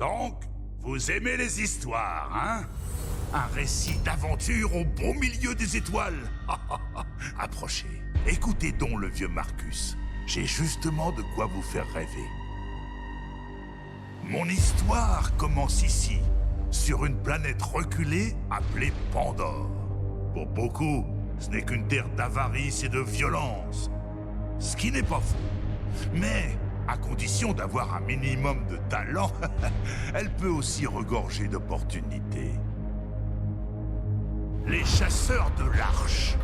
Donc, vous aimez les histoires, hein? Un récit d'aventure au beau milieu des étoiles. Approchez, écoutez donc le vieux Marcus. J'ai justement de quoi vous faire rêver. Mon histoire commence ici, sur une planète reculée appelée Pandore. Pour beaucoup, ce n'est qu'une terre d'avarice et de violence. Ce qui n'est pas faux. Mais, à condition d'avoir un minimum de talent, elle peut aussi regorger d'opportunités. Les chasseurs de l'Arche.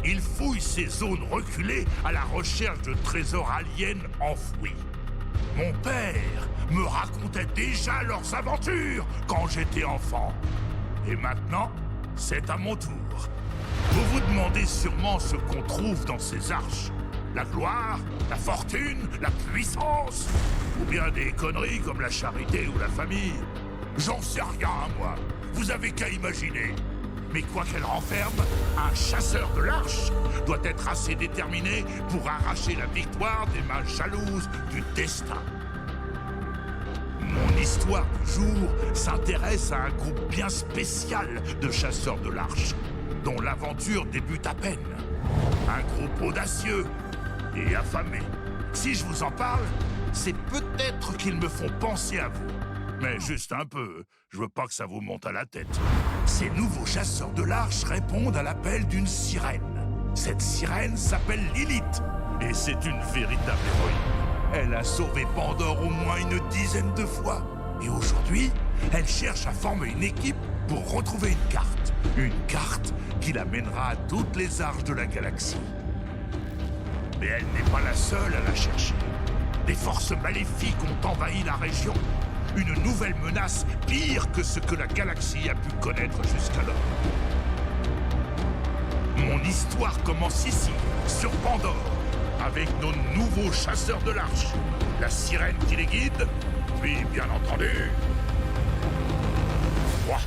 Ils fouillent ces zones reculées à la recherche de trésors aliens enfouis. Mon père me racontait déjà leurs aventures quand j'étais enfant. Et maintenant, c'est à mon tour. Vous vous demandez sûrement ce qu'on trouve dans ces arches. La gloire, la fortune, la puissance, ou bien des conneries comme la charité ou la famille. J'en sais rien, moi. Vous avez qu'à imaginer. Mais quoi qu'elle renferme, un chasseur de l'Arche doit être assez déterminé pour arracher la victoire des mains jalouses du destin. Mon histoire du jour s'intéresse à un groupe bien spécial de chasseurs de l'Arche, dont l'aventure débute à peine. Un groupe audacieux et affamé. Si je vous en parle, c'est peut-être qu'ils me font penser à vous. Mais juste un peu, je veux pas que ça vous monte à la tête. Ces nouveaux chasseurs de l'Arche répondent à l'appel d'une sirène. Cette sirène s'appelle Lilith, et c'est une véritable héroïne. Elle a sauvé Pandore au moins une dizaine de fois. Et aujourd'hui, elle cherche à former une équipe pour retrouver une carte. Une carte qui la mènera à toutes les arches de la galaxie. Mais elle n'est pas la seule à la chercher. Des forces maléfiques ont envahi la région. Une nouvelle menace pire que ce que la galaxie a pu connaître jusqu'alors. Mon histoire commence ici, sur Pandore, avec nos nouveaux chasseurs de l'Arche. La sirène qui les guide, puis bien entendu, moi.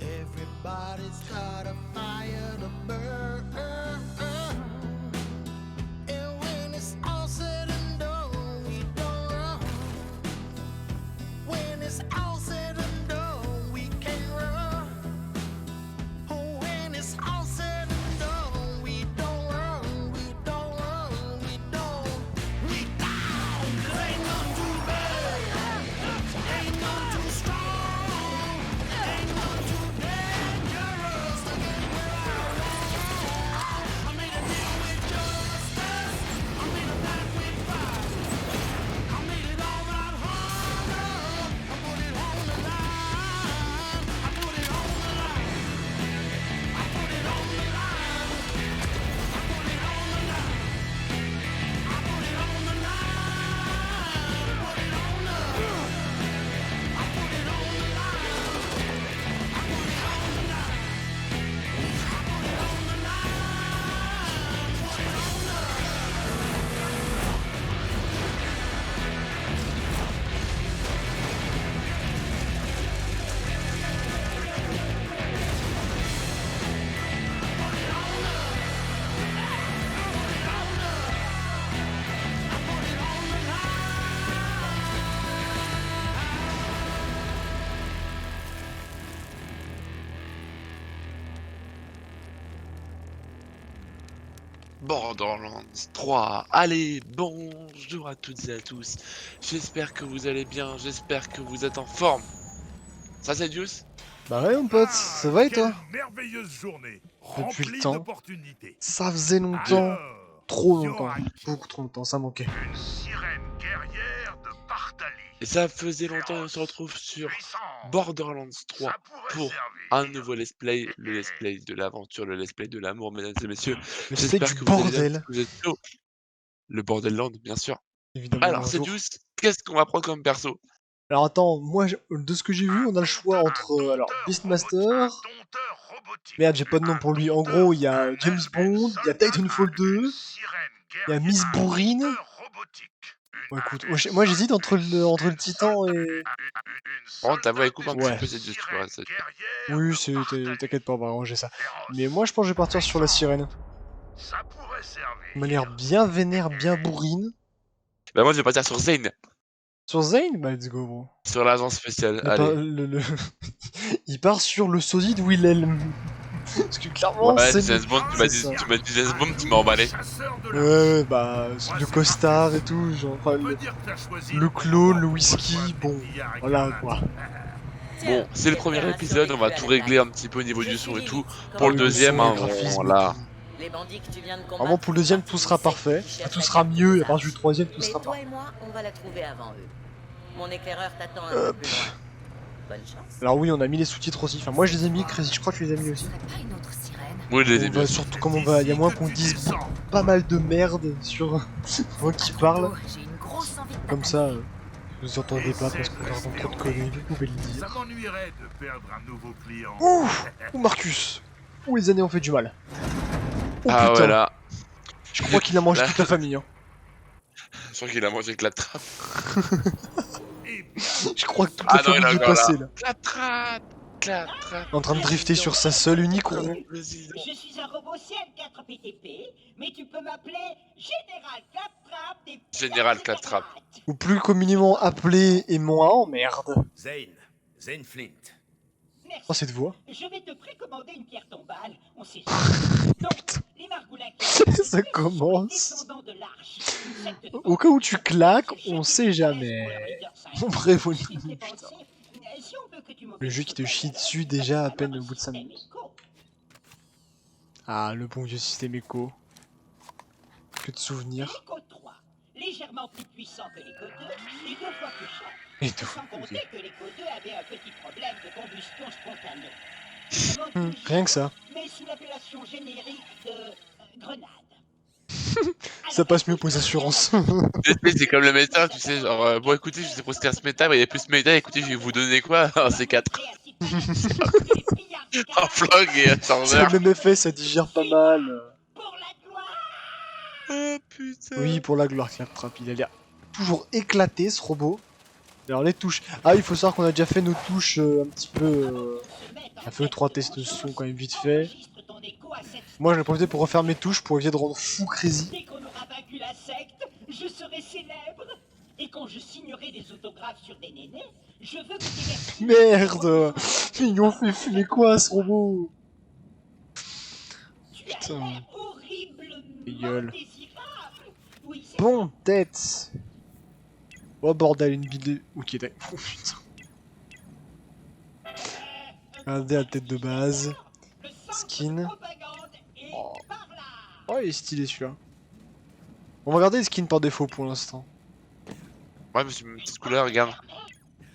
Everybody's got a fire to burn. And when it's all said and done, we don't run. When it's all said and done, we can't run. Oh, when it's all said and done, we don't run, we don't run, we don't. We down, 'cause ain't none too bad, ain't none too strong, ain't none too dangerous to get where I want. Borderlands 3. Allez, bonjour à toutes et à tous. J'espère que vous allez bien, j'espère que vous êtes en forme. Ça c'est Juice? Bah ouais mon pote, ça va et toi? Quelle merveilleuse journée, Depuis le remplie temps. d'opportunités. Ça faisait longtemps, Alors, trop longtemps, Yorak, beaucoup trop longtemps, ça manquait. une sirène guerrière de Partali. Et ça faisait longtemps et on se retrouve sur Puissante. Borderlands 3 Ça pourrait pour servir. un nouveau let's play, le let's play de l'aventure, le let's play de l'amour, mesdames et messieurs. Le steak J'espère du que vous allez bien, bordel, que vous êtes chaud. Le Borderland, bien sûr. évidemment Alors, un c'est jour. Juice, qu'est-ce qu'on va prendre comme perso? Alors attends, moi de ce que j'ai vu, on a le choix entre alors Beastmaster. Merde, j'ai pas de nom pour lui. En gros, il y a James Bond, il y a Titanfall 2, il y a Miss Bourrine. Bon, écoute, moi j'hésite entre le Titan et. Par contre, ta voix elle coupe un Ouais. petit peu, c'est Juice, tu vois. Oui, t'inquiète pas, on va arranger ça. Mais moi je pense que je vais partir sur la sirène. Ça pourrait servir. De manière bien vénère, bien bourrine. Bah moi je vais partir sur Zane, Sur Zane, bah let's go bro. sur l'agent spécial. Mais Allez. Il part sur le sosie de Wilhelm. Parce que clairement, Ouais, c'est James Bond, c'est ça. tu m'as dit James Bond, tu m'as emballé. Ouais, bah, le costard et tout, genre, enfin, le clone, le whisky, bon, voilà quoi. Bon, c'est le premier épisode, on va tout régler un petit peu au niveau du son et tout. Pour le Le deuxième, son, hein, le graphisme, voilà. Les bandits que tu viens de combattre, Vraiment, pour le deuxième, tout sera parfait. Enfin, tout sera mieux, et à partir du troisième, tout mais sera toi parfait. et moi, on va la trouver avant eux. Mon éclaireur t'attend un peu plus loin. Bonne chance. Alors oui, on a mis les sous-titres aussi. Enfin, moi je les ai mis, Crazy, je crois que tu les as mis aussi. Oui, je les ai On bien. va surtout, comme on va, il y a moins qu'on dise pas mal de merde sur moi qui parle. Comme ça, vous entendez pas parce qu'on entend trop de conneries, vous pouvez le dire. Ça m'ennuierait de perdre un nouveau client. Ouh, Marcus. Ouh, les années ont fait du mal. Oh Ah putain, voilà. je crois qu'il a mangé Là. toute la famille. Hein. Je crois qu'il a mangé avec la trappe. Je crois que toute Ah la non, il famille est est encore passée là. là. La trappe. La trappe. En train de drifter sur sa seule unique roue. Président. Je suis un robot CL4 PTP, mais tu peux m'appeler Général Claptrap des Général Claptrap. Ou plus communément appelé et moi en merde. Zane Flint. Merci. Oh, cette voix. Je vais te précommander une pierre tombale. On sait jamais. Donc, les margoulins qui Ça commence. descendants de l'Arche, une secte de Au cas où tu claques, on J'ai sait pris jamais. pour leur leader Simon. Bon, bref, on- J'ai fait penser, si on veut que tu Le jeu qui te chie dessus déjà à peine au bout de 5 minutes. Ah, le bon vieux système écho. Que de souvenirs. L'écho 3, légèrement plus puissant que l'écho 2 et 2 fois plus cher. Et tout. Sans compter que l'écho 2 avait un petit problème de combustion spontanée. Rien que ça. Mais sous l'appellation générique de grenade. Ça passe mieux pour les assurances. C'est comme le méta, tu sais, genre, bon écoutez, je sais pas ce qu'est ce méta, mais il y a plus méta, écoutez, je vais vous donner quoi? Un C4. Un flingue et un C'est chargeur. le même effet, ça digère pas mal. Pour la gloire. Oh putain. Oui, pour la gloire, Claptrap. Il a l'air toujours éclaté ce robot. Alors, les touches. Ah, il faut savoir qu'on a déjà fait nos touches un petit peu. On a fait 3 tests de son quand même vite fait. Moi, j'en ai profité pour refaire mes touches pour éviter de rendre fou Crazy. Dès qu'on aura vaincu la secte, je serai célèbre. Et quand je signerai des autographes sur des nénés, je veux que tu Merde! Ils ont fait fumer quoi ce robot? Tu as Putain. l'air horriblement Gueule. désirable. Oui, c'est Bon, tête! Oh bordel, une vidéo. Ok, d'accord. Oh putain. Regardez la tête de base. le centre Skin. de propagande est Oh. par là. Oh, il est stylé celui-là. On va regarder les skins par défaut pour l'instant. Ouais, mais c'est une petite couleur, regarde.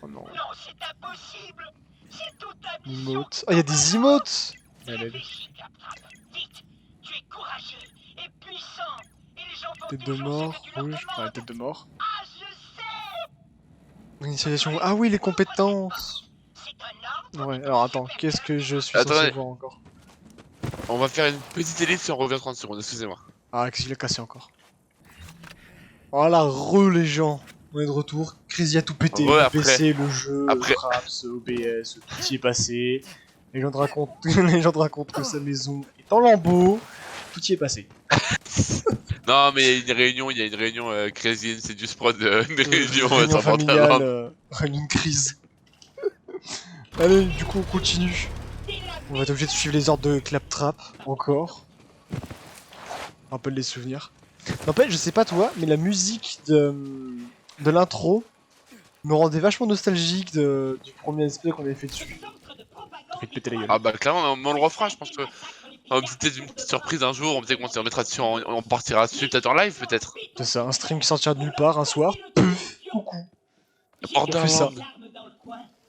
Oh non. Non, c'est impossible. C'est toute ta mission. Emotes. Ah, il y a des emotes! Allez, Réfléchis, Claptrap. Vite. Tu es courageux et puissant. Et les gens vont tête de toujours ce mort, que tu leur rouge. Ah, demandes. tête de mort. Ah, je sais. Initialisation. Ah oui, les compétences! C'est un ordre. Ouais, alors attends, qu'est-ce que je suis Attendez. censé voir encore? On va faire une petite élite si on revient 30 secondes, excusez-moi. Ah, qu'est-ce qu'il a cassé encore? Voilà, les gens! On est de retour. Crazy a tout pété. Ouais, Le après. PC, le jeu, Après. Fraps, OBS, tout y est passé. Les gens racontent, les gens racontent que sa maison est en lambeaux. Tout y est passé. Non, mais il y a une réunion Crazy, c'est du sprod, une réunion Réunion sans familiale, pantalon. une crise. Allez, du coup, on continue. On va être obligé de suivre les ordres de Claptrap, encore. Rappelle les souvenirs. N'empêche, je sais pas toi, mais la musique de l'intro me rendait vachement nostalgique du premier SP qu'on avait fait dessus. Fait péter la gueule. Ah bah clairement, on le refera, je pense que... Peut-être une petite surprise un jour, peut-être qu'on se remettra dessus, on partira dessus peut-être en live peut-être. C'est ça, un stream qui sortira de nulle part un soir. Puf, coucou. On fait ça.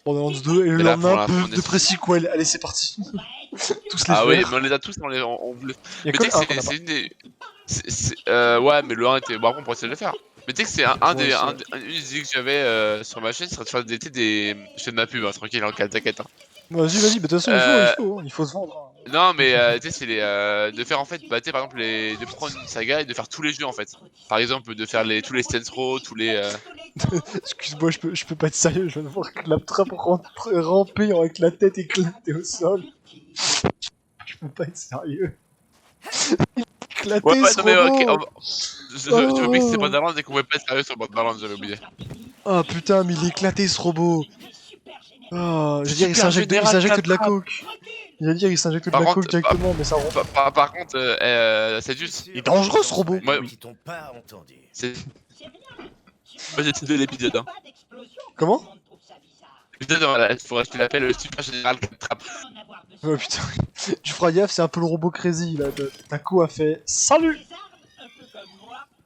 Borderlands 2 et le Et là, pour lendemain, l'instant, puf, on est de sur- pré-sequel. Allez, c'est parti. Tous les Ah oui, faire. mais on les a tous, on voulait... Il y a Mais que tu sais un que qu'on a pas. c'est une des... Ouais, mais le 1 était... Bon après on pourrait essayer de le faire. Mais tu sais que c'est une idée que j'avais sur ma chaîne, c'est de faire des... Je fais de ma pub, hein, tranquille, en cas t'inquiète. Hein. Vas-y, vas-y, bah de toute façon, il faut se vendre. Hein. Non mais tu sais c'est de faire en fait, bah tu sais par exemple de prendre une saga et de faire tous les jeux en fait. Par exemple de faire tous les Saints Row, tous les... Excuse-moi, je peux pas être sérieux, je viens de voir Claptrap ramper avec la tête éclatée au sol. Je peux pas être sérieux. Éclaté Ouais, ce non mais ok, robot. j'ai oublié que c'était Borderlands et qu'on pouvait pas être sérieux sur Borderlands, j'avais oublié. Ah putain, mais il est éclaté ce robot. Ah, je veux dire, il Super s'injecte général de la Claptrap. coke. Il va dire, il s'injecte de Par la contre, coke directement, mais ça rompt. Par contre, c'est juste... Il est dangereux ce robot. Moi, Qui t'ont pas entendu. c'est... Moi j'ai de l'épisode, hein. Comment? L'épisode, voilà, il faudrait que tu l'appelles le Super Général Claptrap. Oh putain. Tu feras gaffe, c'est un peu le robot crazy là. Taco a fait salut.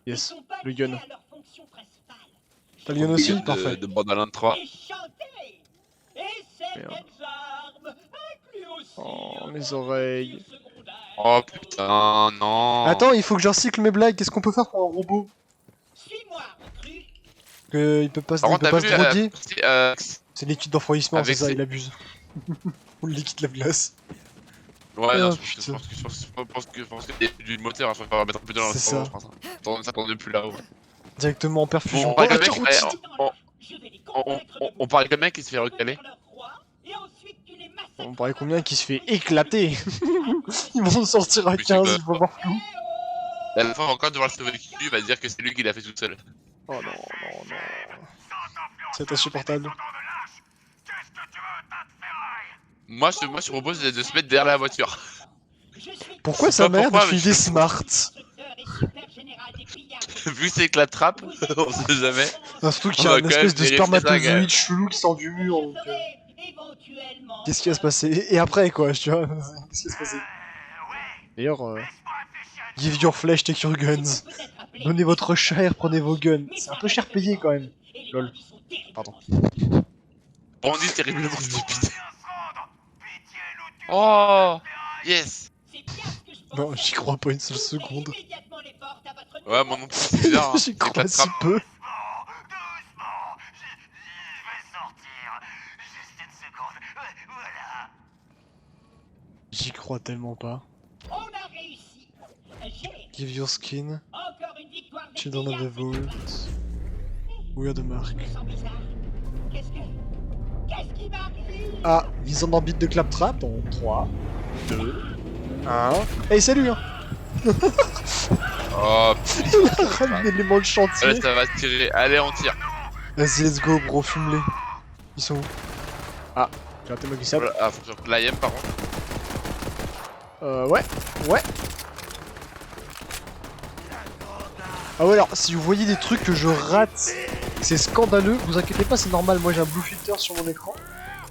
Yes, le gun. T'as le gun aussi? Parfait. De Borderlands 3. Merde. Oh, mes oreilles. Oh putain, non. Attends, il faut que je recycle mes blagues. Qu'est-ce qu'on peut faire pour un robot? Il peut pas se Par contre, t'as vu, droguer. euh, C'est l'étude d'enfroidissement, c'est avec ça, ses- il abuse. On le liquide la glace. ouais, Oh, non, putain. je pense que c'est du moteur, je préfère mettre un peu dans le C'est cerveau, ça. je pense. Hein. Ça tourne plus là-haut. Directement en perfusion. On parle Oh, avec le mec, carotide. on parle avec le mec qui se fait recaler. On paraît combien qui se fait éclater. Ils vont sortir à Oui, c'est 15, clair. il faut voir flou. À la fin, encore devoir le sauver avec lui, il va dire que c'est lui qui l'a fait tout seul. Oh non, non, non. C'est insupportable. Moi, je te propose de se mettre derrière la voiture. Pourquoi Je sais sa pas mère pourquoi, fait mais des je- smart? Vu que c'est Claptrap, on sait jamais. Ah, surtout qu'il y On a va une quand espèce de même vérifier ça, quand même. spermatozoïde chelou qui sort du mur. Donc, qu'est-ce qui va se passer? Et après quoi, tu vois? Qu'est-ce qui va se passer? D'ailleurs, give your flesh, take your guns. Donnez votre chair, prenez vos guns. C'est un peu cher payé quand même. Lol. Pardon. Bandit terriblement stupide. Oh yes. Non, j'y crois pas une seule seconde. Ouais, moi non plus, c'est bizarre. Hein. J'y C'est crois si Claptrap. peu. J'y crois tellement pas. On a réussi. Give your skin. Encore une victoire des Children of the pirates. Vault. Weird Mark. Je me sens bizarre. Qu'est-ce qui m'arrive? Ah, mise en orbite de Claptrap dans 3, 2, 1. Hey, salut hein. Oh Il a ramené l'élément de chantier. putain, ça va tirer. Allez, on tire. Vas-y, let's go, bro, fume-les. Ils sont où? Ah, j'ai raté ma glissade. Voilà, ah, faut que je l'AIM par contre. Ouais, ouais. Ah ouais, alors, si vous voyez des trucs que je rate, c'est scandaleux, vous inquiétez pas, c'est normal, moi j'ai un blue filter sur mon écran,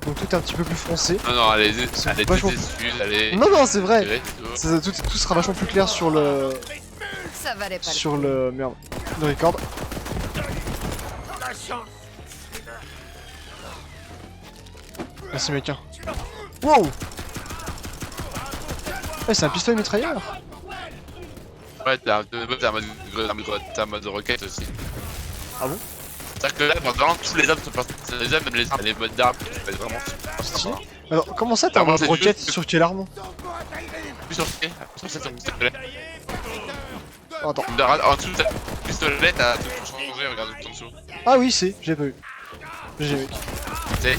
donc tout est un petit peu plus foncé. Non, non, allez, C'est allez, vachement- tes excuses, allez. Non, non, c'est vrai, tirez, c'est tout. tout sera vachement plus clair sur le... Ça valait pas sur le... merde, le record. Merci mec. Hein. Wow. Eh, c'est un pistolet mitrailleur. Ouais, t'as un mode de roquette aussi. Ah bon? C'est-à-dire que là, pendant tous les armes sont personnalisables, même les modes d'armes, ça peut être vraiment super sympa. Alors, comment ça t'as Ah, un moi, mode c'est roquette juste- sur quelle arme? Plus sur ça, c'est un pistolet. Oh, attends. En dessous, t'as un pistolet, t'as tout pour changer, regarde tout en dessous. Ah oui, c'est, j'ai pas vu. J'ai mec. Tu sais,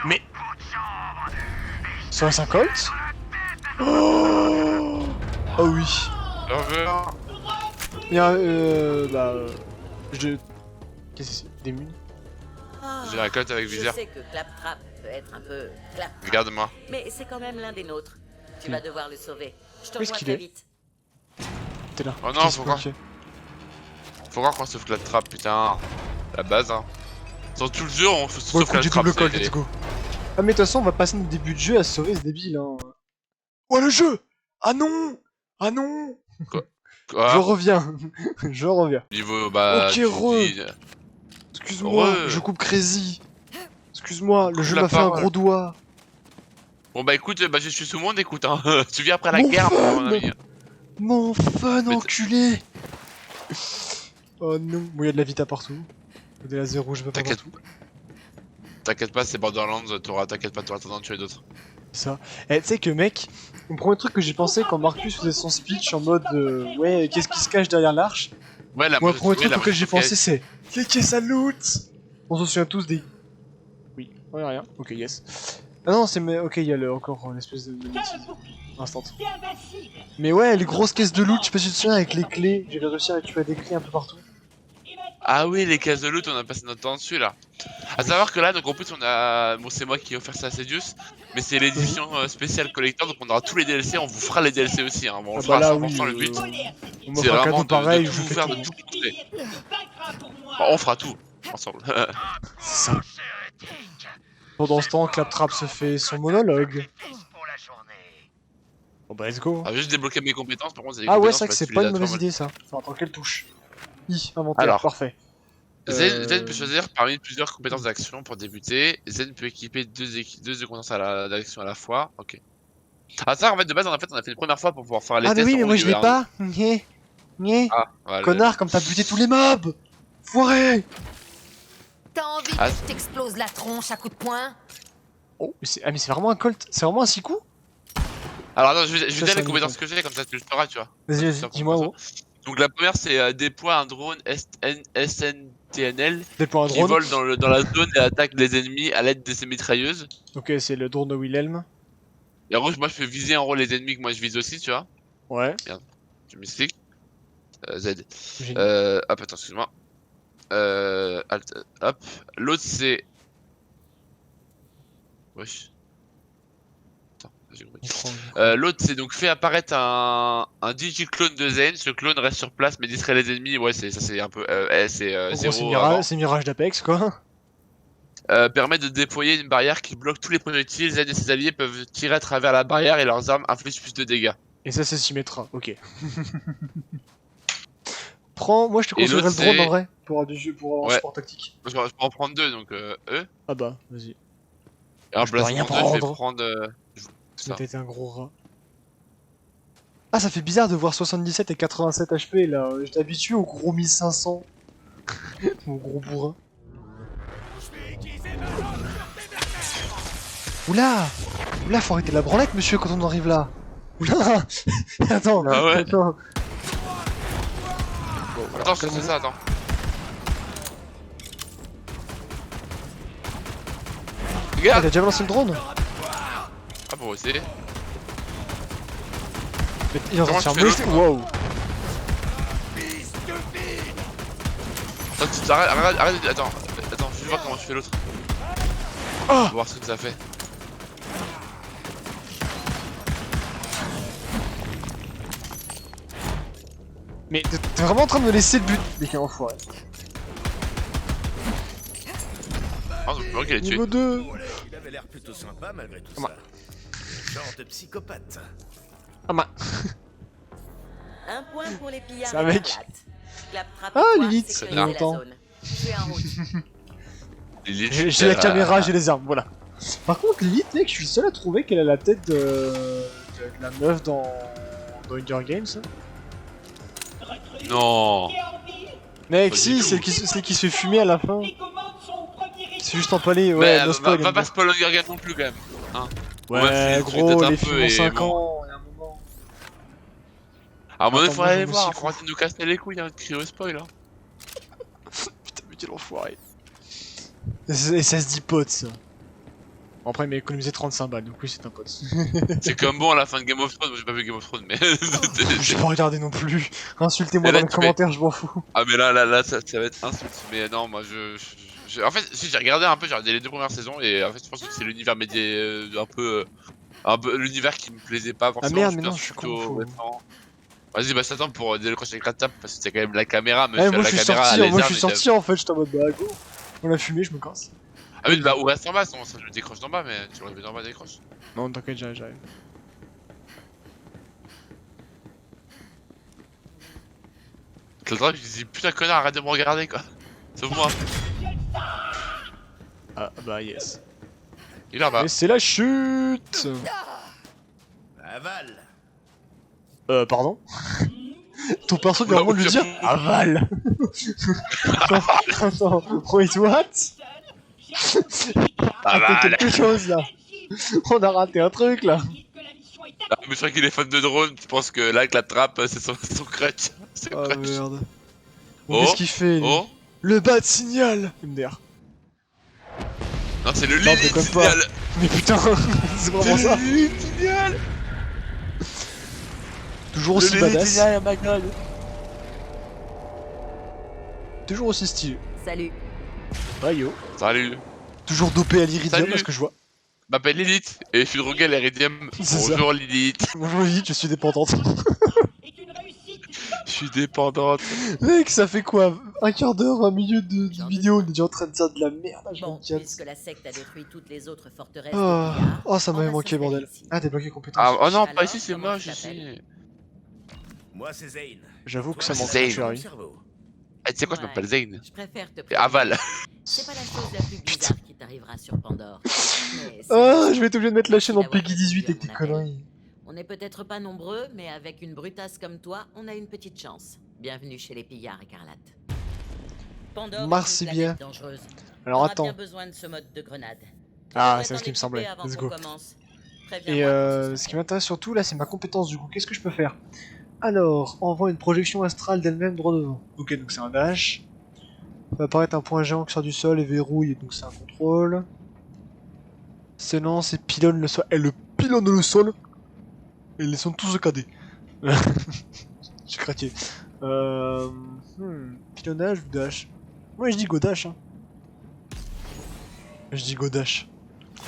Mais... C'est un Colt? Oh, oh oui. serveur. Il y a je... Qu'est-ce que c'est? Des munes? Ah, J'ai un cote avec je viseur. sais que Claptrap peut être un peu Claptrap, Regarde-moi. mais c'est quand même l'un des nôtres. Tu vas devoir le sauver. Je te Où est-ce revois qu'il très est vite. T'es là. Oh non, Qu'est-ce faut qu'on pas. fait Faut voir qu'on sauve la trappe, putain. La base, hein. Dans tout le jeu, on Bon, sauve écoute, la j'ai trappe. double call, c'est- let's go. Ah, mais de toute façon, on va passer notre début de jeu à sauver ce débile, hein. Oh, le jeu! Ah non! Ah non! Je Quoi reviens. Je reviens. Niveau, bah, Ok, tu re. dis... Excuse-moi, Re. je coupe Crazy. Excuse-moi, le Coupe jeu la m'a fait un parole. gros doigt. Bon bah écoute, bah je suis sous monde, écoute, hein. Tu viens après la Mon guerre, fun mon ami. Mon fun, Mais enculé! Oh non, bon, y a de la vita partout. De la zéro, je peux pas T'inquiète. partout. T'inquiète pas, c'est Borderlands, t'inquiète pas, t'auras le temps de tuer d'autres. Ça. Eh, tu sais que mec, le premier truc que j'ai pensé quand Marcus faisait son speech en mode ouais, qu'est-ce qui se cache derrière l'arche? Ouais, la Moi, le moche- premier ouais, truc la auquel moche- j'ai pensé, c'est les caisses à loot! On s'en souvient tous des. Oui, ouais, rien. Ok, yes. Ah non, c'est. Ok, il y a encore l'espèce de. T'as un bouclier. Instant. T'es invincible. Mais ouais, les grosses caisses de loot, je sais pas si tu te souviens avec les clés. J'avais réussi à récupérer des clés un peu partout. Et maintenant, Ah oui, les cases de loot, on a passé notre temps dessus là. A savoir que là, donc en plus, on a. Bon, c'est moi qui ai offert ça à Cedius, mais c'est l'édition spéciale collector, donc on aura tous les DLC, on vous fera les DLC aussi, hein. Bon, on Ah fera bah là, à 100% oui, le but. voler à cette On C'est m'offre un vraiment cadeau de pareil, tout je fais faire, tout. de tout plaisir qui te vaincra pour moi. Bon, on fera tout, ensemble. C'est ça. Pendant ce temps, Claptrap se fait son monologue. Bon bah let's go. On va juste débloquer mes compétences, par contre, c'est des Ah ouais, compétences c'est vrai que parce c'est tu pas les une as mauvaise toi, idée ça. Enfin, attends, quelle touche? Inventaire, Alors. parfait. Zen peut choisir parmi plusieurs compétences d'action pour débuter. Zen peut équiper deux de compétences d'action à la fois. Ok. Ah ça en fait de base on a fait une première fois pour pouvoir faire les Ah mais tests. oui, En mais gros, moi il y je avait l'ai pas. Nyeh. Nyeh. Ah voilà. Connard, comme t'as buté tous les mobs. Foiré. T'as envie Ah. que je t'explose la tronche à coups de poing? Oh, mais c'est vraiment un colt. C'est vraiment un 6 coups. Alors attends, je vais Ça, dire c'est les un compétences nickel. que j'ai comme ça tu le sauras tu vois. Vas-y, Tu vas-y, sais dis-moi comment gros. ça. Donc la première c'est déploie un drone SNTNL Déploie un qui drone. vole dans la zone et attaque les ennemis à l'aide de ses mitrailleuses. Ok, c'est le drone de Wilhelm. Et en gros moi je peux viser en gros les ennemis que moi je vise aussi tu vois. Ouais. Je m'explique. Z. Génial. Hop, attends, excuse-moi. Alt, hop. L'autre c'est. Wesh. Attends, j'ai compris. L'autre c'est donc fait apparaître un digi-clone de Zen. Ce clone reste sur place mais distrait les ennemis. Ouais, ça c'est un peu. C'est En gros, 0 c'est avant. Mirage d'Apex quoi. Permet de déployer une barrière qui bloque tous les projectiles. Zen et ses alliés peuvent tirer à travers la barrière et leurs armes infligent plus de dégâts. Et ça, c'est Symmetra. Ok. Prends, moi je te Et conseillerais le l'autre, drone c'est- en vrai pour avoir du jeu pour un Ouais. support tactique. Je peux en prendre deux donc eux. Ah bah, vas-y. Et en Je peux place rien de deux, je vais prendre. prendre. Ça Ça. t'as été un gros rat. Ah, ça fait bizarre de voir 77 et 87 HP là. J'étais habitué au gros 1500. Mon gros bourrin. Oula! Oula, faut arrêter la branlette, monsieur, quand on arrive là! Oula! Attends! Ah ouais. Attends! Attends, c'est ça, attends. Ah, Regarde! t'as déjà lancé le drone? Ah bon, c'est. Mais il est en train de se Comment faire tu fais molester. Wow! Attends, arrête, attends, je vais voir comment tu fais l'autre. Ah. On va voir ce que ça fait. Mais t'es vraiment en train de me laisser le but! Mais quel enfoiré! Ah, donc, ok, elle est tuée. Niveau 2! Il avait l'air plutôt sympa malgré tout Comment ça. Genre de psychopathe. Ah ma... Un point pour les pillards C'est avec. écarlates. Claptrap Ah, et toi, Lilith, sécurisez il y a la longtemps. zone. Je suis en route. Lilith, J'ai la caméra, j'ai les armes, voilà. Par contre, Lilith, mec, je suis le seul à trouver qu'elle a la tête de la meuf dans Hunger Games. recrue. Non. T'es en ville. Mec, Pas si, du celle tout. qui se fait fumer à la fin. Les commandes sont au premier étage. C'est juste empalé, ouais, Mais no spoil. va pas spoiler Hunger Games non plus quand même. Ouais, Ouais, tu gros, peut-être un les peu films ont et 5 bon. ans, il y a un moment. À un moment, il Attends, faut moi, je aller me voir, suis faut arrêter de nous casser les couilles, hein, de crier au spoil. Hein. Putain, mais quel enfoiré. Et ça se dit pote, ça. Bon, après, il m'a économisé 35 balles, donc oui, c'est un pote. C'est comme bon à la fin de Game of Thrones, moi j'ai pas vu Game of Thrones, mais. J'ai pas regardé non plus. Insultez-moi Et là, dans les tu fais- commentaires, je m'en fous. Ah, mais là, ça va être insulte. Mais non, moi en fait, si j'ai regardé un peu, j'ai regardé les deux premières saisons et en fait, je pense que c'est l'univers médié un peu. un peu l'univers qui me plaisait pas forcément. merde, mais bien non, je suis con, plutôt faut- récent. Vas-y, bah je t'attends pour décrocher avec la table parce que c'est quand même la caméra, mais Eh, moi la je suis caméra sorti, à moi je lézard, suis mais sorti en fait, j'étais en mode bah go. On l'a fumé, je me casse. Ah oui, bah ou reste en bas, sinon ça je le décroche d'en bas, mais tu l'aurais vu d'en bas, décroche. Non, t'inquiète, j'arrive. Le truc, je dis putain connard, arrête de me regarder quoi. Sauf moi. Ah bah yes. Il est là-bas. Et c'est la chute. Aval. Pardon. Ton perso vient vraiment de lui dire aval. Attends, wait what? Ah Ah, bah, fait quelque chose là. On a raté un truc là. Ah, mais je crois qu'il est fan de drone, je pense que là avec la trappe c'est son crutch. C'est Oh crutch. merde. Oh, Qu'est-ce qu'il fait lui? Oh Le bas de signal MDR. non c'est le Non, Lily déconne pas. signal. Mais putain, c'est vraiment ça. Le Lily signal. Toujours Le aussi Lily badass. signal, oh my god. Toujours aussi stylé. Salut. Ah yo. Salut. Toujours dopé à l'iridium Salut. parce que je vois. Je m'appelle Lilith et je suis drogué à l'Iridium. C'est ça. Bonjour Lilith. Bonjour Lilith, je suis dépendante. est une réussite. Je suis dépendante. Mec, ça fait quoi? Un quart d'heure, un milieu de vidéo, on est déjà en train de dire de la merde à Bon, 24. puisque la secte a détruit toutes les autres forteresses Oh, de Pillard, oh, ça on m'avait va manqué, s'installer bordel. ici. Ah, débloqué compétence. Ah oh non, Alors, pas ici, c'est comment moche tu ici. Moi, c'est Zane. J'avoue que ça Toi, manque Zane. de chérie. mon cerveau. Ah, tu sais quoi, je Ouais. m'appelle Zane. Je préfère te Et prévenir. aval. C'est pas la chose la plus bizarre qui t'arrivera sur Pandore. Mais c'est Ah, juste je vais être obligé de mettre la chaîne en d'avoir Peggy 18 avec répondu tes à mon appel. conneries. On n'est peut-être pas nombreux, mais avec une brutasse comme toi, on a une petite chance. Bienvenue chez les pillards écarlates. Pandore Merci est une bien. planète dangereuse. Alors On aura attends. bien besoin de ce mode de grenade. Ah, Faudrait c'est t'en ce qui me équiper semblait. avant Let's qu'on go. commence. Et Préviens-moi quand ce qui m'intéresse surtout là, c'est ma compétence du coup. Qu'est-ce que je peux faire? Alors, envoie une projection astrale d'elle-même droit devant. Ok, donc c'est un dash. Va apparaître un point géant qui sort du sol et verrouille, donc c'est un contrôle. S'élance et pilonne le sol. Elle le pilonne le sol. Et ils sont tous cadés. J'ai craqué. Pilonnage ou dash? Moi je dis go dash. Hein. Je dis go dash.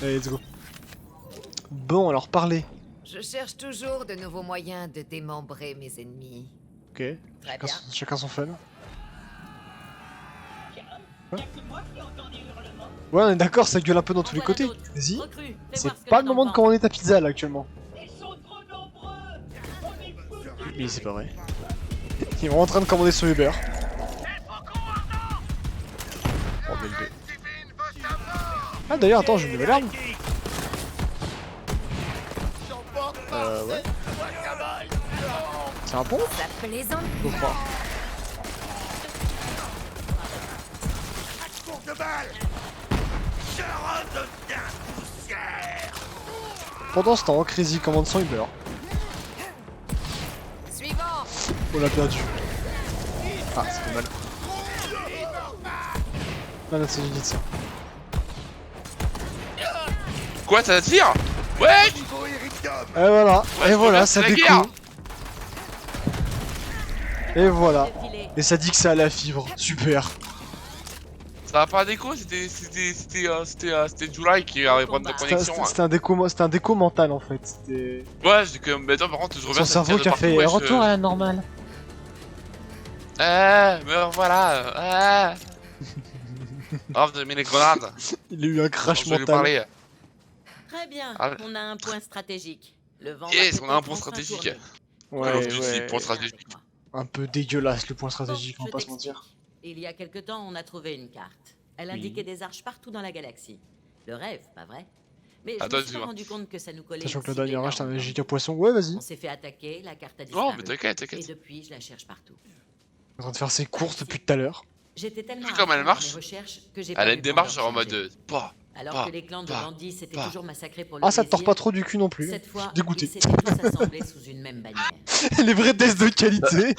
Allez, let's go. Bon, alors parlez. Je cherche toujours de nouveaux moyens de démembrer mes ennemis. Ok. Très bien. Chacun son fun. Tiens, y'a que moi qui entends des hurlements. Ouais, on est d'accord, ça gueule un peu dans tous les Voilà côtés. d'autres. Vas-y. Recrue, fais C'est voir ce que pas j'ai le dans moment de ventre. commander ta pizza là actuellement. Ils sont trop nombreux. On est foutus. Mais c'est pas vrai. Ils sont en train de commander sur Uber. Bordel de- Ah d'ailleurs, attends, j'ai une nouvelle arme. Ouais. C'est un pont? Ça plaisante. Faut croire. Courte de balle. Je redeviens poussière. Pendant ce temps, Crazy commande son Uber. Suivant. On l'a perdu. Ah, c'était mal. Ah non, c'est une ça. Quoi, ça tire? Ouais. Et voilà, Ouais, et voilà, c'est ça la découle. guerre. Voilà, Et voilà. défilé. Et ça dit que c'est à la fibre. Super. Ça va pas déco, c'était July qui avait prendre de connexion. Hein. C'était un déco mental en fait. C'était Ouais, j'ai que mais attends, par contre, je reviens. son cerveau qui a fait retour à la normale. Mais voilà. Oh, vous avez mis les grenades. Il a eu un Je crash vais lui mental. parler. Très bien, Ah. on a un point stratégique. Le vent Yes, va on a un peut-être point enfin stratégique. tourner. Ouais, Call of Duty, ouais. point stratégique. Un peu dégueulasse le point stratégique, Bon, on va je pas se t'explique. mentir. Il y a quelque temps, on a trouvé une carte. Elle indiquait des arches partout dans la galaxie. Le rêve, pas vrai? Mais je Attends, me suis pas dis-moi. rendu compte que ça nous collait. Sachant que une le dernier cible rush, t'as un énorme. giga poisson. Ouais, vas-y. On s'est fait attaquer, la carte a disparu. Non, mais t'inquiète, Et t'inquiète. depuis, je la cherche partout. En train de faire ses courses depuis tout à l'heure. J'étais tellement Vu comme à elle fond dans marche, mes recherches que j'ai Elle pas a vu une démarche Pandore en mode changer. pas. Alors pas, que les clans de pas, bandits s'étaient pas. toujours massacrés pour le Ah, ça te tord plaisir, pas trop du cul non plus. Cette fois, Je suis dégoûté. ils s'étaient tous assemblés sous une même bannière. Les vrais tests de qualité.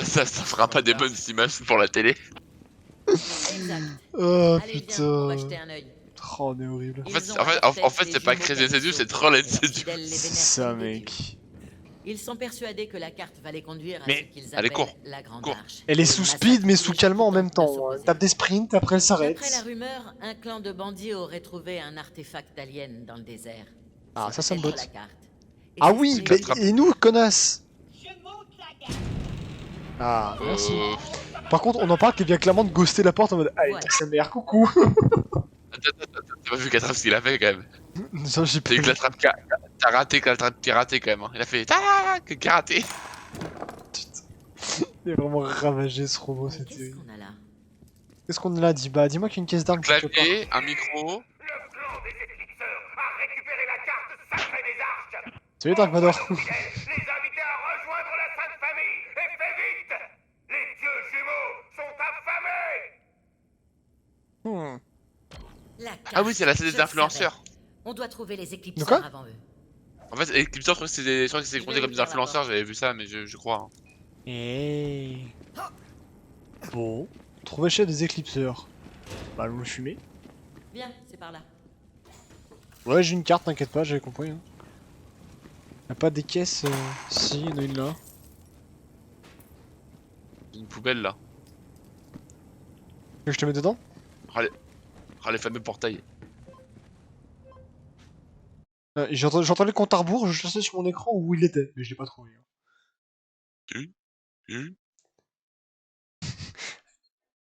Ça fera pas des bonnes images pour la télé. Exact. Oh Allez, viens, on va putain. jeter un œil. Oh, on est horrible. En fait, Ils ont en fait, les c'est pas jumeaux Crazy Seduce, Calypso, c'est Troll and leurs Seduce. fidèles les vénèrent Ça, comme des mec. dieux. Ils sont persuadés que la carte va les conduire à Mais- ce qu'ils Allez, appellent cours, la Grande cours. Arche. Elle est Et sous massacrent speed mais tous sous les calmant en habitants même de temps. s'opposer. Tape des sprints, après elle s'arrête. D'après la rumeur, un clan de bandits aurait trouvé un artefact alien dans le désert. Ah, ça me peut-être botte. la carte. Et Ah c'est oui, ce que mais- la trappe- et nous, connasse. Je monte la garde. Ah, merci. Euh... Par contre, on en parle qui vient clairement de ghoster la porte en mode allez, Voilà. ta mère, coucou. Attends, t'as pas vu Katrap ce qu'il a fait quand même. Ça, j'ai pas T'as vu que vu. la trappe t'as raté que la trappe karaté quand même. Hein. Il a fait que karaté. Il est vraiment ravagé ce robot, Mais c'est qu'est-ce terrible. qu'on a là? Qu'est-ce qu'on a là, dit bah dis-moi qu'il y a une caisse d'armes quelque part. Clavier, un micro. Le clan des éclipseurs a récupéré la carte sacrée des arches. Salut Dark Vador. Les inviter à rejoindre la Sainte Famille. Et fais vite. Les dieux jumeaux sont affamés. La carte. Ah oui, c'est la Je CD le d'influenceurs. savais. On doit trouver les De quoi éclipseurs avant eux. En fait, Eclipseur, je crois que c'est Je compté vais comme des ouvrir la influenceurs, porte. j'avais vu ça, mais je crois. Hein. Et bon, trouver chef des éclipseurs. Bah allons le fumer. Bien, c'est par là. Ouais, j'ai une carte, t'inquiète pas, j'avais compris. Hein. Y'a pas des caisses si, il y en a une là. Une poubelle là. Tu veux que je te mets dedans? Ah, les fameux portails. J'entendais le compte à rebours, je cherchais sur mon écran où il était, mais je l'ai pas trouvé.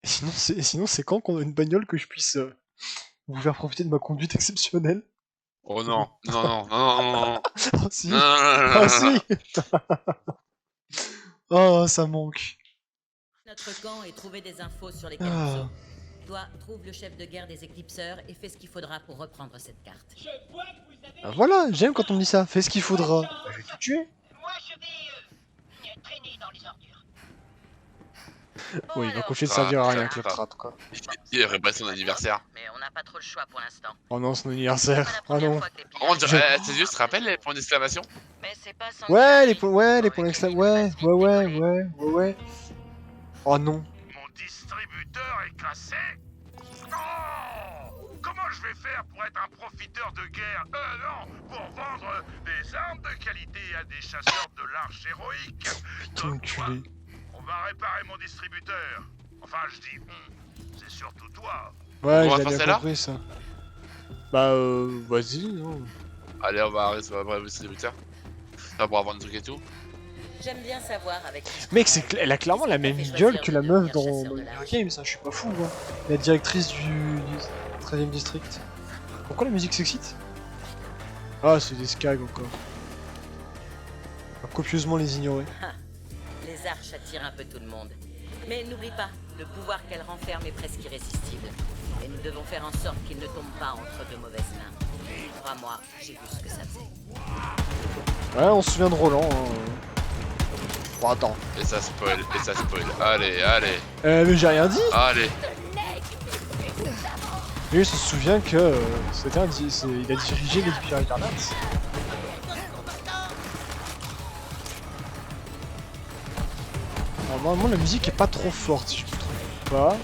Et sinon, c'est quand qu'on a une bagnole que je puisse vous faire profiter de ma conduite exceptionnelle? Oh non, non, non, non, non, non, Ah si, non, non, non, ah non, si. Oh, ça manque. Notre camp et trouver des infos sur les Ah. Calypso. Toi, trouve le chef de guerre des éclipseurs et fais ce qu'il faudra pour reprendre cette carte. Je vois que vous avez... Ah, voilà, j'aime quand on me dit ça, fais ce qu'il faudra. Bah, je vais tout tuer. Moi, je vais traîner dans les ordures. Oui, il va alors, coucher de servir à rien avec le Ah. trap quoi. Il aurait pas son anniversaire. Mais on n'a pas trop le choix pour l'instant. Oh non, son anniversaire. Oh non. On dirait, tes yeux se rappellent les points d'exclamation? Mais c'est pas sans Ouais, Gary. les points d'exclamation. Ouais. Oh non. Mon distributeur est cassé. Oh, comment je vais faire pour être un profiteur de guerre? Non, pour vendre des armes de qualité à des chasseurs de l'arche héroïque. Putain, enculé. On va réparer mon distributeur. Enfin, je dis c'est surtout toi. Ouais, On va j'ai passer bien là compris ça. Bah, vas-y, non. Allez, on va arrêter sur la brève distributeur. Ça pour avoir des trucs et tout. J'aime bien savoir avec qui. Mec, elle a clairement la même gueule que la meuf dans Hunger Games, ça, je suis pas fou, moi. La directrice du 13ème district. Pourquoi la musique s'excite? Ah, c'est des skags encore. On va copieusement les ignorer. Les arches attirent un peu tout le monde. Mais n'oublie pas, le pouvoir qu'elles renferment est presque irrésistible. Et nous devons faire en sorte qu'il ne tombe pas entre de mauvaises mains. Crois-moi, j'ai vu ce que ça faisait. Ouais, on se souvient de Roland. Hein. Bon, attends. Et ça spoil. Allez, allez, Mais j'ai rien dit. allez. Lui, il se souvient que c'était il a dirigé les Pires Écarlates. Alors, normalement, la musique est pas trop forte, si je me trompe pas.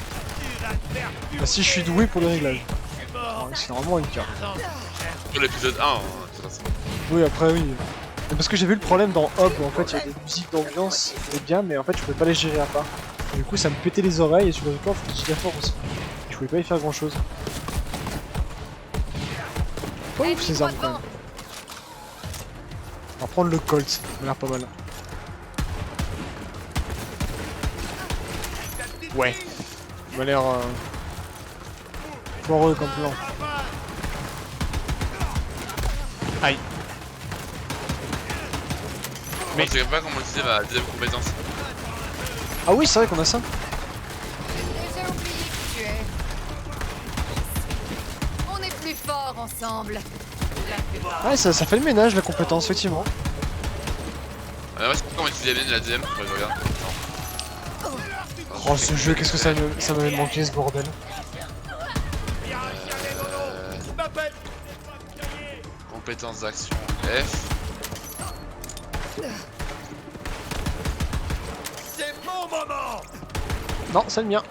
Bah, si je suis doué pour le réglage. C'est vraiment une carte. Pour l'épisode 1, de toute façon. Oui, après, oui. Mais parce que j'ai vu le problème dans Hop, où en fait, il y a des musiques d'ambiance, c'était bien, mais en fait, je pouvais pas les gérer à part. Et du coup, ça me pétait les oreilles, et sur le corps, faut que j'y fort aussi. Je pouvais pas y faire grand chose. Pas ouf ces armes quand même. On va prendre le Colt, ça m'a l'air pas mal. Ouais. Ça m'a l'air foireux comme plan. Aïe. Mais je sais pas comment utiliser ma deuxième compétence. Ah oui, c'est vrai qu'on a ça. J'ai déjà oublié qui tu es. On est plus forts ensemble. Ouais, ça fait le ménage la compétence, effectivement. Moi je sais pas comment utiliser la deuxième, faut que je regarde. Oh ce jeu, qu'est-ce que ça m'avait manqué ce bordel. Compétence d'action F. C'est mon moment. Non, c'est le mien.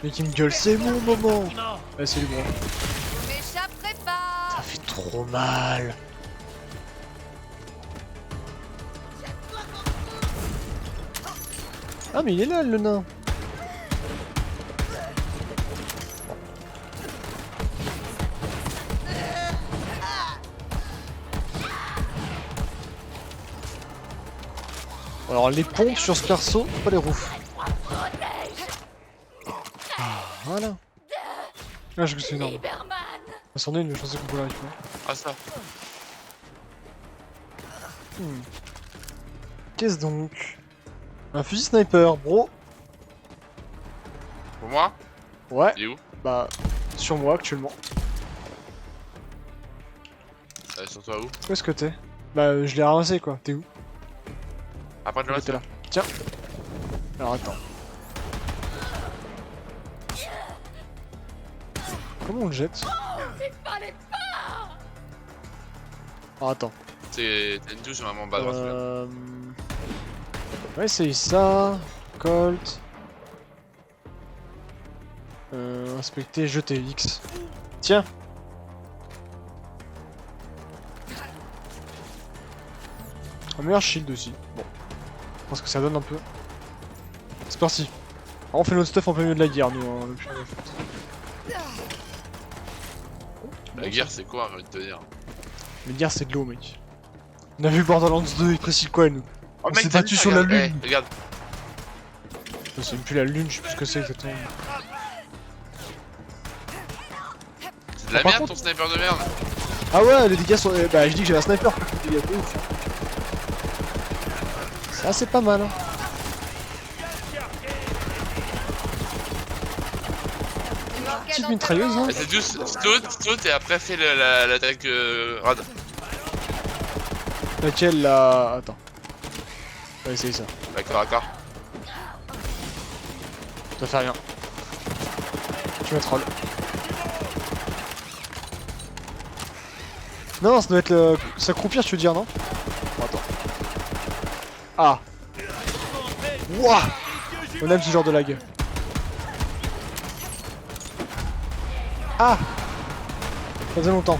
Mais qui me gueule, c'est mon moment. Ouais, c'est lui, gros. Vous m'échapperez pas. Ça fait trop mal. Ah mais il est là le nain. Alors les pompes sur ce perso, pas les roues. Ah, voilà. Là je me suis énorme. C'en est une, je pensais qu'on pouvait la récupérer. Ah ça. Qu'est-ce donc? Un fusil sniper, bro. Pour moi? Ouais, Il est où? bah sur moi actuellement. Sur toi où? Où est-ce que t'es? Bah je l'ai ramassé quoi, t'es où? Après de le T'es là. Tiens. Alors attends. Comment on le jette? Ah, attends. C'est une touche vraiment bas droite. Ouais, c'est ça. Colt. Inspecter, jeter X. Tiens. Un meilleur shield aussi. Bon. Je pense que ça donne un peu. C'est parti. Alors, on fait notre stuff en plein milieu de la guerre, nous. Hein, le plus de foot. La guerre c'est quoi, j'ai envie de te dire? La guerre, c'est de l'eau, mec. On a vu Borderlands 2, il précise quoi, nous? Oh On s'est battu sur la lune. Hey, regarde. C'est même plus la lune, je sais plus ce que c'est exactement. C'est de la par merde contre- ton sniper de merde. Ah ouais, les dégâts sont... Bah, je dis que j'ai un sniper, les dégâts de ouf. Ça, c'est pas mal, hein. Petite mitrailleuse, hein. Et c'est juste saute et après fait l'attaque rad. Laquelle, là... Attends. On va essayer ça. D'accord, d'accord. Ça fait rien. Je me troll. Non, ça doit être le... s'accroupir, tu veux dire, non? Bon, attends. Ah. Wouah. On aime ce genre de lag. Ah. Ça faisait longtemps.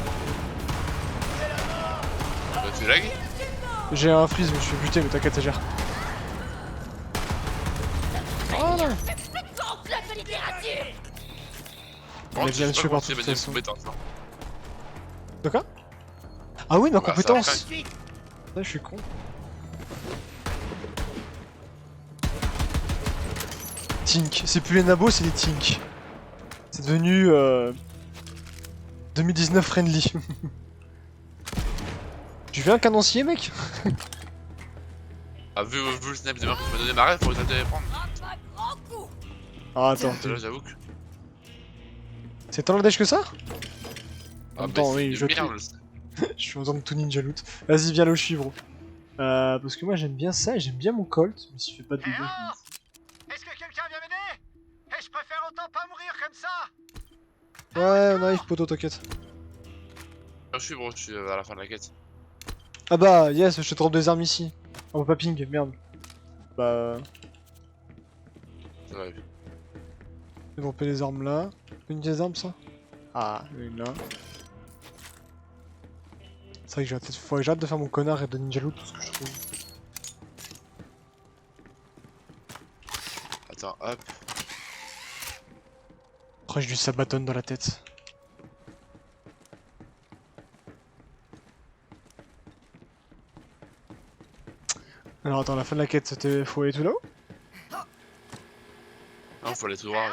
Tu lag? J'ai un freeze, je me suis fait buter, mais t'inquiète, ça gère. Voilà. Bon, est bien je sais tué pas partout, comment de c'est toute ma compétence. Hein. De quoi? Ah oui, ma Bah, ça compétence. après. Ouais, je suis con. Tink, c'est plus les nabos, c'est les Tink. C'est devenu 2019 friendly. Tu fais un canoncier, mec? Ah, vu le snap de merde que tu m'as donné ma rêve, faut que t'ailles les prendre. Ah, attends, Là, j'avoue que. c'est tant la dèche que ça? Ah, Attends, mais oui, c'est je de te- merde, le snap. Je suis en train de tout ninja loot. Vas-y, viens là où je suis, bro. Parce que moi j'aime bien ça et j'aime bien mon Colt, mais s'il fait pas de dégâts. je m'en fous. Est-ce que quelqu'un vient m'aider? Et je préfère autant pas mourir comme ça. Ouais, on arrive, poto, t'inquiète. Je suis bro, je suis à la fin de la quête. Ah bah, yes, je te drop des armes ici. Oh, pas ping, merde. Bah, Ça va. je vais dropper les armes là. Une des armes, ça? Ah, une là. C'est vrai que faudrait que j'arrête de faire mon connard et de ninja loot tout ce que je trouve. Attends, hop. Après, j'ai du sabaton dans la tête. Alors attends, la fin de la quête, c'était... Faut aller tout là-haut? Non, faut aller tout droit,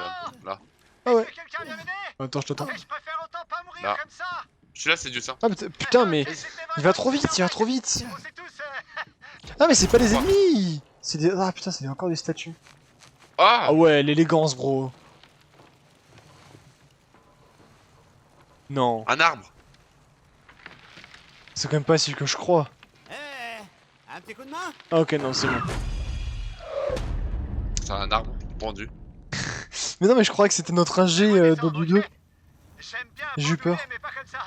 là. Ah ouais. Est-ce que quelqu'un vient m'aider? Attends, je t'attends. Et je préfère autant pas mourir Là. comme ça. Je suis là, c'est du sang. Ah putain, mais... Il va trop vite, il va trop vite. On sait tous. Ah mais c'est pas des ennemis. C'est des... Ah putain, c'est encore des statues. Ah Ah ouais, l'élégance, bro. Non, Un arbre. c'est quand même pas si que je crois. Un petit coup de main? Ah ok, non, c'est bon. C'est un arbre pendu. Mais non, mais je croyais que c'était notre ingé du 2. J'aime bien J'ai eu peur. mais pas comme ça.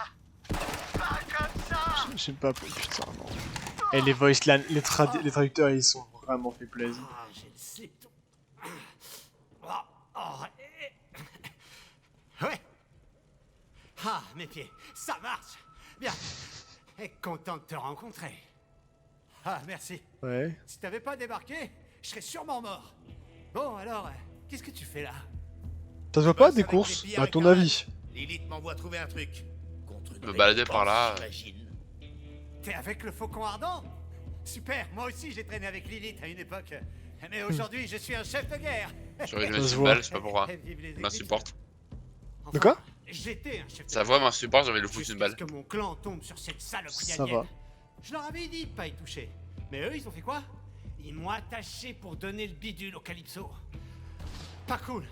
Pas comme ça. Je sais pas, putain, non. Et les voice lines, les traducteurs, ils sont vraiment fait plaisir. Ah, j'ai le slip tout. Ah, ah, ouais. Ah, mes pieds, ça marche. Bien. Et content de te rencontrer. Ah, merci. Ouais. Si t'avais pas débarqué, je serais sûrement mort. Bon, alors, qu'est-ce que tu fais là? Ça se voit pas des courses? À ton avis. Lilith m'envoie trouver un truc. Contre Me balader par là. T'es avec le faucon ardent? Super, moi aussi j'ai traîné avec Lilith à une époque. Mais aujourd'hui, je suis un chef de guerre. J'aurais dû Ça mettre se une voit. balle, je sais pas pourquoi. Vive les Il m'insupporte. Enfin, De quoi? J'étais un chef de Sa voix m'insupporte, j'ai envie de le foutre Jusqu'à une balle. ce que mon clan tombe sur cette saloperie Ça alien. va. Je leur avais dit de pas y toucher. Mais eux, ils ont fait quoi? Ils m'ont attaché pour donner le bidule au Calypso. Pas cool.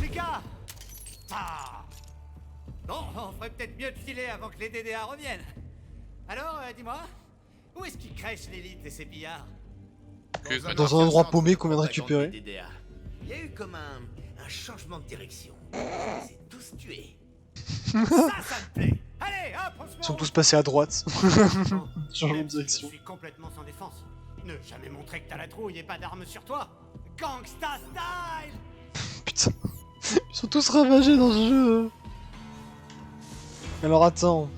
Les gars! Ah! Bon, on ferait peut-être mieux de filer avant que les DDA reviennent. Alors, dis-moi, où est-ce qu'ils crèchent l'élite et ses billards? Que Dans un endroit paumé qu'on vient de récupérer. Il y a eu comme un changement de direction. C'est tous tués. Ça me plaît. Allez, hop, on se met Ils sont en tous route. passés à droite. Non, Changement de même si direction. Je suis complètement sans défense. Ne jamais montrer que t'as la trouille et pas d'armes sur toi. Gangsta style! Putain. Ils sont tous ravagés dans ce jeu. Alors attends.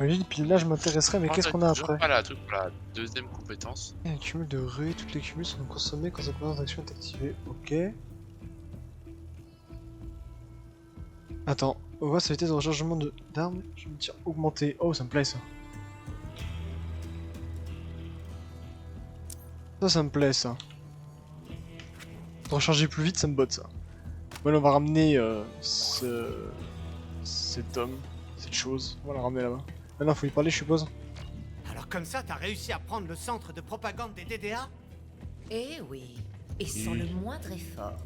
Oui, le pilage m'intéresserait, mais qu'est-ce qu'on a après? Pas la truc pour la deuxième compétence. Un cumul de rues, toutes les cumuls sont consommés quand cette compétence d'action est activée. Ok. Attends, on voit sa vitesse de rechargement d'armes. Je me tire augmenté. Oh, ça me plaît ça. Ça me plaît ça. Recharger plus vite, ça me botte ça. Bon, là, on va ramener cet homme, cette chose. On va la ramener là-bas. Maintenant, faut lui parler, je suppose. Alors comme ça, t'as réussi à prendre le centre de propagande des DDA? Eh oui, et sans le moindre effort.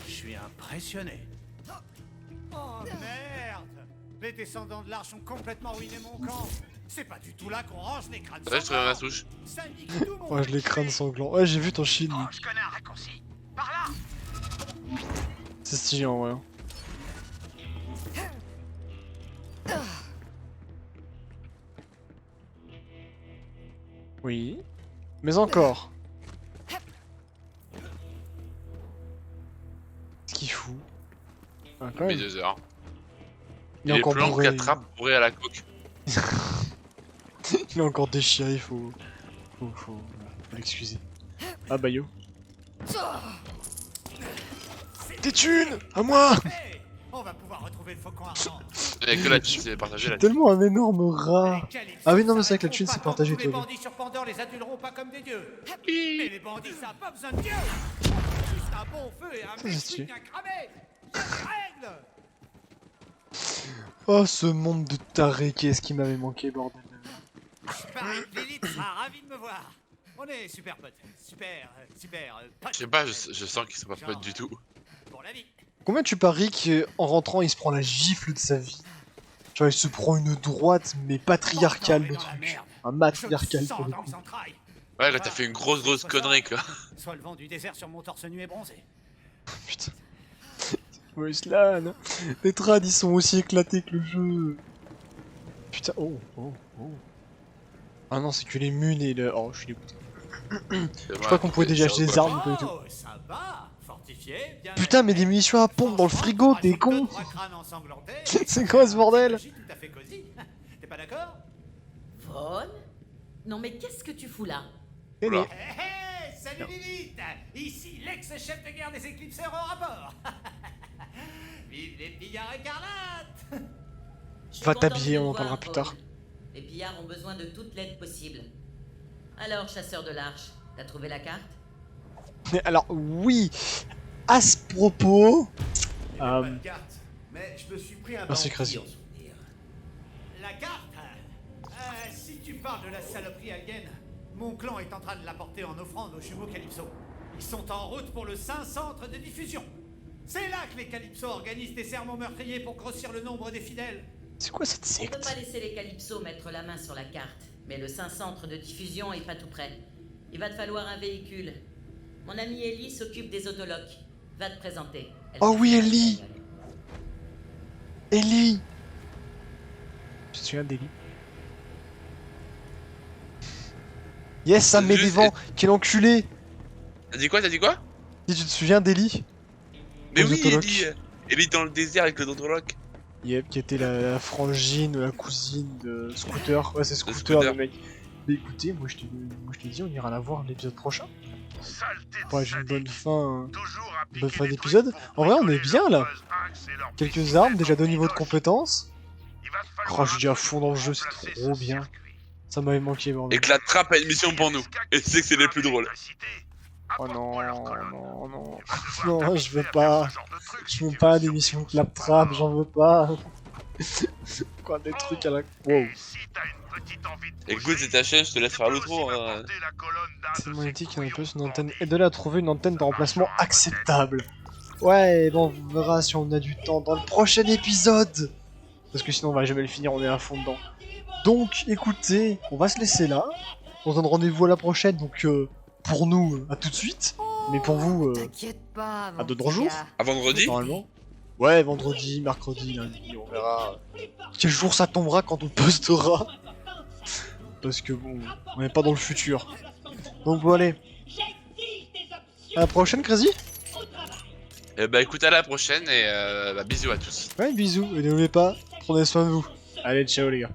Je suis impressionné. Oh merde! Les descendants de l'Arche ont complètement ruiné mon camp. C'est pas du tout là qu'on range les crânes Ouais, je trouve ma sanglants. souche. Ça nique tout mon Ouais, je les crânes sanglants. Ouais, j'ai vu ton Chine. Oh, je connais un raccourci. Par là! C'est stylé en vrai. Oui. Mais encore. Qu'est-ce qu'il fout? Ah, quand Mais même. 2 heures. Il est Il est encore plus long bourré. qu'à trappe bourré à la coque. Il est encore déchiré, il faut l'excuser. Ah bah yo. Des thunes! À moi! Hey, on va pouvoir retrouver le faucon ardent. Il y a que la thune, c'est partagé J'ai la tellement un énorme rat. Les Calypso Ah oui, non, mais c'est vrai que la s'arrêteront thune, pas c'est tant partagé, que tous les toi. bandits sur Pandore les aduleront pas comme des dieux. Mais les bandits, ça a pas besoin de dieu. Juste un bon feu et un c'est mec stylé. bien cramé. Il y a des règles. Oh, ce monde de tarés, qu'est-ce qui m'avait manqué, bordel. Je parie que Lilith sera ravie de me voir. On est super potes. Super potes. Je sais pas, je sens qu'ils sont pas potes du tout. Pour la vie. Combien tu paries qu'en rentrant, il se prend la gifle de sa vie? Genre, il se prend une droite, mais patriarcale, le Dans la truc. merde. Un Je le matriarcal sens pour le dans coup. mes entrailles. Ouais, là t'as fait une grosse connerie quoi. Soit le vent du désert sur mon torse nu et bronzé. Putain. Ouais, Slan. Les trades, ils sont aussi éclatés que le jeu. Putain, oh. Ah non, c'est que les munes et le... Oh, je suis dégoûté. Je crois qu'on pouvait déjà acheter des armes, pas du tout. Oh, ça va. Fortifié, bien Putain, mais des munitions à pompe dans le frigo, t'es con! C'est quoi ce bordel? Tout à fait cosy. T'es pas d'accord? Vaughn? Non mais qu'est-ce que tu fous là? Oula. Hé hé, salut Lilith. Ici l'ex-chef de guerre des éclipseurs au rapport. Vive les pillards écarlates. Je suis Va contente t'habiller, de te on en voir, parlera plus Vaughn. tard. Les pillards ont besoin de toute l'aide possible. Alors, chasseur de l'Arche, t'as trouvé la carte? Mais alors, oui! À ce propos... Pas de carte, mais je me suis pris un Merci, bandit Crazy. en souvenir. La carte. Si tu parles de la saloperie alien, mon clan est en train de l'apporter en offrande aux jumeaux Calypso. Ils sont en route pour le Saint Centre de diffusion. C'est là que les Calypso organisent des sermons meurtriers pour grossir le nombre des fidèles. C'est quoi cette On peut secte? pas laisser les Calypso mettre la main sur la carte, mais le Saint Centre de diffusion est pas tout près. Il va te falloir un véhicule. Mon amie Ellie s'occupe des autoloques. Va te présenter. Elle Oh te oui, fera le Ellie. bagnole. Ellie! Je me souviens d'Ellie. Yes, ça me met des Juste- vents! Quel enculé! T'as dit quoi? Si tu te souviens d'Ellie? Mais Les oui, autoloques. Ellie dans le désert avec le Dendroloc. Yep, qui était la frangine, la cousine de Scooter. Ouais, c'est Scooter, Scooter. le mec. Mais écoutez, moi je t'ai dit, on ira la voir l'épisode prochain. Saleté de Ouais, j'ai une bonne sadique. fin. Toujours appliquer Bonne fin des d'épisode. trucs En vrai, on est bricoler bien leur là. buzz axe et leur Quelques piscine armes, déjà 2 en niveaux de bidoche. compétences. Oh, je suis déjà à fond dans le jeu, c'est trop bien. Ça m'avait manqué, bordel. Et que la trappe a une mission pour nous. Et c'est que c'est les plus drôles. Oh non, non, non. Non, je veux pas. Je veux pas des missions clap-trap, j'en veux pas. Quoi, des trucs à la... Wow. Écoute, c'est ta chaîne, je te laisse faire l'outro. C'est mon éthique qui remplace une antenne. Aide-le à trouver une antenne de remplacement acceptable. Ouais, bon, on verra si on a du temps dans le prochain épisode. Parce que sinon on va jamais le finir, on est à fond dedans. Donc, écoutez, on va se laisser là. On se donne rendez-vous à la prochaine, donc pour nous, à tout de suite. Mais pour vous, T'inquiète pas, à d'autres jours. À vendredi. Normalement. Ouais, vendredi, mercredi, lundi, on verra quel jour ça tombera quand on postera. Parce que bon, on n'est pas dans le futur. Donc bon, allez. À la prochaine, Crazy. Et bah écoute, à la prochaine et bisous à tous. Ouais, bisous. Et n'oubliez pas, prenez soin de vous. Allez, ciao les gars.